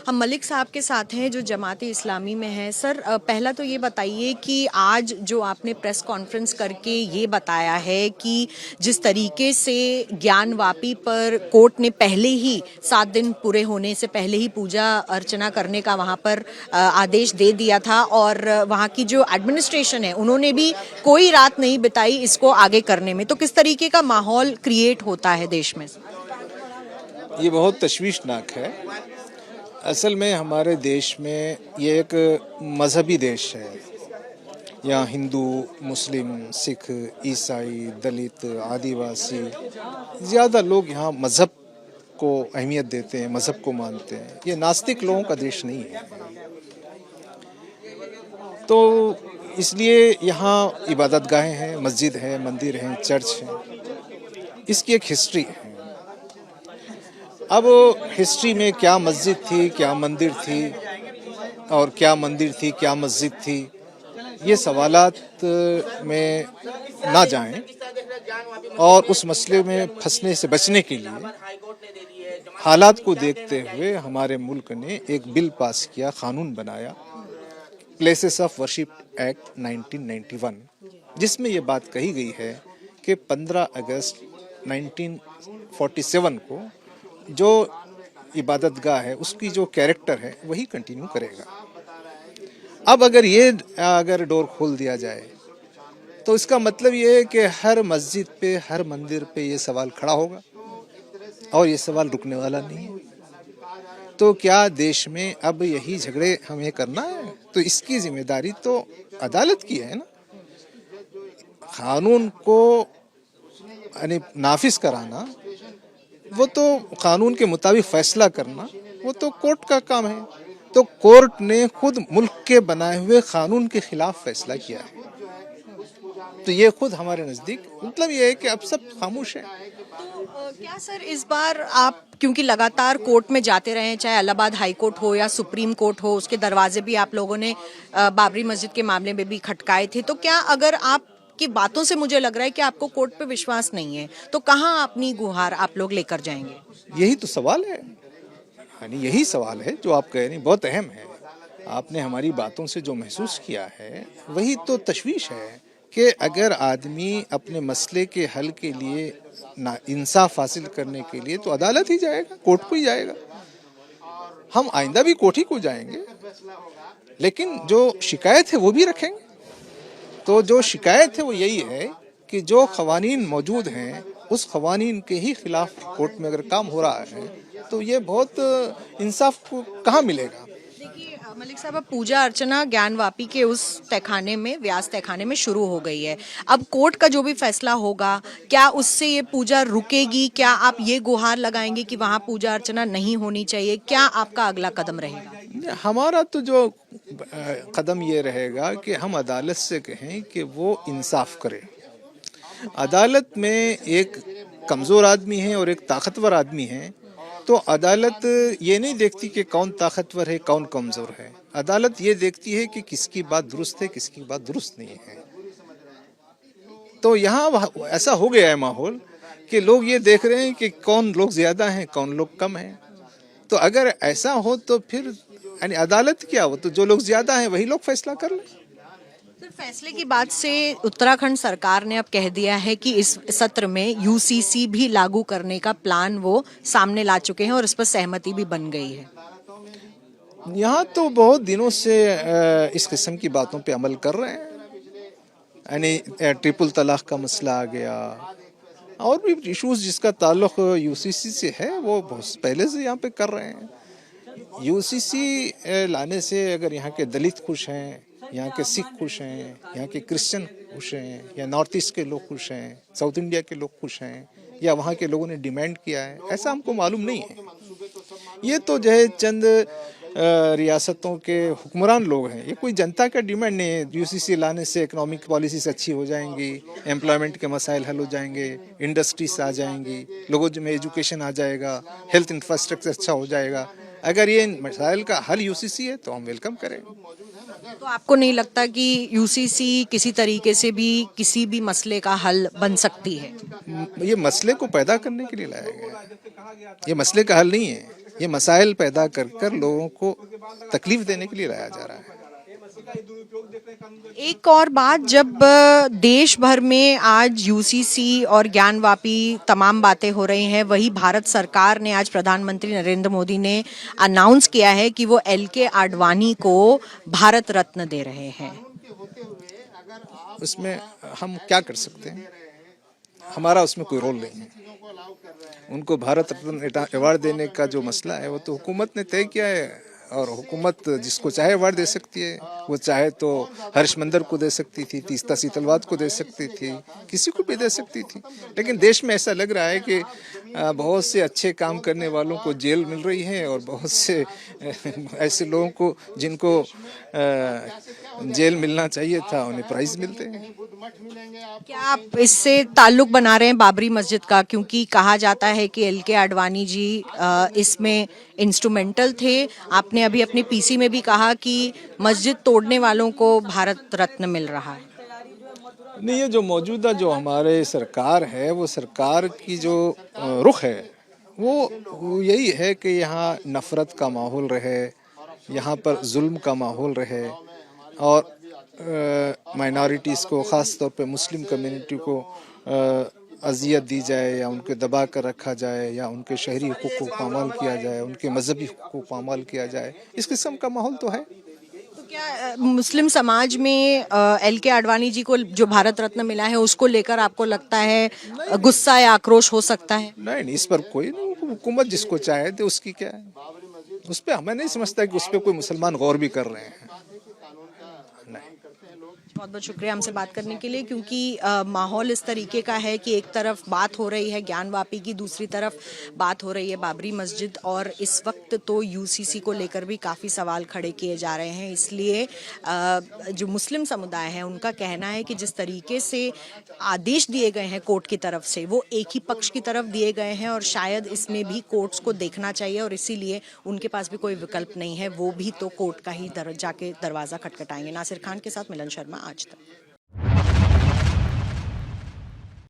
हम मलिक साहब के साथ हैं जो जमात इस्लामी में हैं। सर, पहला तो ये बताइए कि आज जो आपने प्रेस कॉन्फ्रेंस करके ये बताया है कि जिस तरीके से ज्ञानवापी पर कोर्ट ने पहले ही 7 दिन पूरे होने से पहले ही पूजा अर्चना करने का वहाँ पर आदेश दे दिया था और वहाँ की जो एडमिनिस्ट्रेशन है उन्होंने भी कोई रात नहीं बिताई इसको आगे करने में, तो किस तरीके का माहौल क्रिएट होता है देश में? ये बहुत तशवीशनाक है। असल में हमारे देश में ये एक मजहबी देश है। यहाँ हिंदू, मुस्लिम, सिख, ईसाई, दलित, आदिवासी ज़्यादा लोग यहाँ मज़हब को अहमियत देते हैं, मज़हब को मानते हैं। ये नास्तिक लोगों का देश नहीं है। तो इसलिए यहाँ इबादतगाहें हैं, मस्जिद है, मंदिर हैं, चर्च हैं। इसकी एक हिस्ट्री है। अब हिस्ट्री में क्या मस्जिद थी, क्या मंदिर थी और क्या मंदिर थी, क्या मस्जिद थी, ये सवालात में ना जाएं और उस मसले में फंसने से बचने के लिए हालात को देखते हुए हमारे मुल्क ने एक बिल पास किया, कानून बनाया, प्लेसेस ऑफ वर्शिप एक्ट 1991, जिसमें ये बात कही गई है कि 15 अगस्त 1947 को जो इबादतगाह है उसकी जो कैरेक्टर है वही कंटिन्यू करेगा। अब अगर डोर खोल दिया जाए तो इसका मतलब ये है कि हर मस्जिद पे, हर मंदिर पे ये सवाल खड़ा होगा और ये सवाल रुकने वाला नहीं है। तो क्या देश में अब यही झगड़े हमें करना है? तो इसकी जिम्मेदारी तो अदालत की है ना। कानून को नाफिज कराना, वो तो कानून के मुताबिक फैसला करना, वो तो कोर्ट का काम है। तो कोर्ट ने खुद मुल्क के बनाए हुए कानून के खिलाफ फैसला किया है। तो ये खुद हमारे नजदीक मतलब ये है कि अब सब खामोश हैं। तो क्या सर इस बार आप, क्योंकि लगातार कोर्ट में जाते रहे, चाहे इलाहाबाद हाई कोर्ट हो या सुप्रीम कोर्ट हो, उसके दरवाजे भी आप लोगों ने बाबरी मस्जिद के मामले में भी खटकाए थे, तो क्या अगर आप की बातों से मुझे लग रहा है कि आपको कोर्ट पे विश्वास नहीं है, तो कहाँ अपनी गुहार आप लोग लेकर जाएंगे? यही तो सवाल है, यही सवाल है जो आप कह रहे हैं, बहुत अहम है। आपने हमारी बातों से जो महसूस किया है वही तो तशवीश है कि अगर आदमी अपने मसले के हल के लिए ना इंसाफ हासिल करने के लिए तो अदालत ही जाएगा, कोर्ट को ही जाएगा। हम आइंदा भी कोर्ट ही को जाएंगे, लेकिन जो शिकायत है वो भी रखेंगे। तो जो शिकायत है वो यही है कि जो खवानीन मौजूद हैं उस खवानीन के ही खिलाफ कोर्ट में अगर काम हो रहा है तो ये बहुत इंसाफ को कहाँ मिलेगा। देखिए मलिक साहब, अब पूजा अर्चना ज्ञानवापी के उस तहखाने में, व्यास तहखाने में शुरू हो गई है। अब कोर्ट का जो भी फैसला होगा, क्या उससे ये पूजा रुकेगी? क्या आप ये गुहार लगाएंगे कि वहाँ पूजा अर्चना नहीं होनी चाहिए? क्या आपका अगला कदम रहेगा? हमारा तो जो कदम ये रहेगा कि हम अदालत से कहें कि वो इंसाफ करे। अदालत में एक कमज़ोर आदमी है और एक ताकतवर आदमी है, तो अदालत ये नहीं देखती कि कौन ताकतवर है, कौन कमज़ोर है। अदालत ये देखती है कि किसकी बात दुरुस्त है, किसकी बात दुरुस्त नहीं है। तो यहाँ ऐसा हो गया है माहौल कि लोग ये देख रहे हैं कि कौन लोग ज़्यादा हैं, कौन लोग कम हैं। तो अगर ऐसा हो तो फिर अदालत क्या हो, तो जो लोग ज़्यादा हैं वही लोग फैसला कर लें। सर, फैसले की बात से उत्तराखंड सरकार ने अब कह दिया है कि इस सत्र में यूसीसी भी लागू करने का प्लान वो सामने ला चुके हैं और इस पर सहमति भी बन गई है। यहाँ तो बहुत दिनों से इस किस्म की बातों पे अमल कर रहे हैं। ट्रिपल तलाक का मसला आ गया और भी इशूज़ जिसका ताल्लुक यूसीसी से है वो बहुत पहले से यहाँ पे कर रहे हैं। यूसीसी लाने से अगर यहाँ के दलित खुश हैं, यहाँ के सिख खुश हैं, यहाँ के क्रिश्चियन खुश हैं, या नॉर्थ ईस्ट के लोग खुश हैं, साउथ इंडिया के लोग खुश हैं, या वहाँ के लोगों ने डिमांड किया है, ऐसा हमको मालूम नहीं है। ये तो जो है चंद रियासतों के हुक्मरान लोग हैं, ये कोई जनता का डिमांड नहीं है। यूसीसी लाने से इकोनॉमिक पॉलिसीज अच्छी हो जाएंगी, एम्प्लॉयमेंट के मसाइल हल हो जाएंगे, इंडस्ट्रीज आ जाएंगी, लोगों में एजुकेशन आ जाएगा, हेल्थ इंफ्रास्ट्रक्चर अच्छा हो जाएगा। अगर ये मसाइल का हल यूसीसी है तो हम वेलकम करेंगे। तो आपको नहीं लगता कि यूसीसी किसी तरीके से भी किसी भी मसले का हल बन सकती है? ये मसले को पैदा करने के लिए लाया गया है, ये मसले का हल नहीं है। ये मसाइल पैदा कर कर लोगों को तकलीफ देने के लिए लाया जा रहा है। एक और बात, जब देश भर में आज यूसीसी और ज्ञानवापी तमाम बातें हो रही हैं, वही भारत सरकार ने आज प्रधानमंत्री नरेंद्र मोदी ने अनाउंस किया है कि वो एलके आडवाणी को भारत रत्न दे रहे हैं। उसमें हम क्या कर सकते हैं, हमारा उसमें कोई रोल नहीं है। उनको भारत रत्न अवार्ड देने का जो मसला है वो तो हुकूमत ने तय किया है, और हुकूमत जिसको चाहे अवार्ड दे सकती है। वो चाहे तो हर्ष मंदर को दे सकती थी, तीस्ता सीतलवाद को दे सकती थी, किसी को भी दे सकती थी। लेकिन देश में ऐसा लग रहा है कि बहुत से अच्छे काम करने वालों को जेल मिल रही है, और बहुत से ऐसे लोगों को जिनको जेल मिलना चाहिए था उन्हें प्राइज मिलते हैं। क्या आप इससे ताल्लुक बना रहे हैं बाबरी मस्जिद का, क्योंकि कहा जाता है कि एलके आडवाणी जी इसमें इंस्ट्रूमेंटल थे। आपने अभी अपने पीसी में भी कहा कि मस्जिद तोड़ने वालों को भारत रत्न मिल रहा है। नहीं, ये जो मौजूदा जो हमारे सरकार है, वो सरकार की जो रुख है वो यही है कि यहाँ नफ़रत का माहौल रहे, यहाँ पर जुल्म का माहौल रहे, और माइनॉरिटीज़ को, ख़ास तौर पे मुस्लिम कम्युनिटी को अजियत दी जाए, या उनके दबा कर रखा जाए, या उनके शहरी हुकूक़ को पामाल किया जाए, उनके मजहबी हुकूक़ को पामाल किया जाए। इस किस्म का माहौल तो है। तो क्या मुस्लिम समाज में एलके आडवाणी जी को जो भारत रत्न मिला है उसको लेकर आपको लगता है गुस्सा या आक्रोश हो सकता है? नहीं नहीं, इस पर कोई नहीं, हुकूमत जिसको चाहे तो उसकी क्या है, उस पर हमें नहीं समझता कि उस पर कोई मुसलमान गौर भी कर रहे हैं। बहुत बहुत शुक्रिया हमसे बात करने के लिए, क्योंकि माहौल इस तरीके का है कि एक तरफ बात हो रही है ज्ञानवापी की, दूसरी तरफ बात हो रही है बाबरी मस्जिद, और इस वक्त तो यूसीसी को लेकर भी काफ़ी सवाल खड़े किए जा रहे हैं। इसलिए जो मुस्लिम समुदाय है उनका कहना है कि जिस तरीके से आदेश दिए गए हैं कोर्ट की तरफ से, वो एक ही पक्ष की तरफ दिए गए हैं, और शायद इसमें भी कोर्ट्स को देखना चाहिए, और इसीलिए उनके पास भी कोई विकल्प नहीं है, वो भी तो कोर्ट का ही जाके दरवाज़ा खटखटाएंगे। नासिर खान के साथ मिलन शर्मा, आज तक।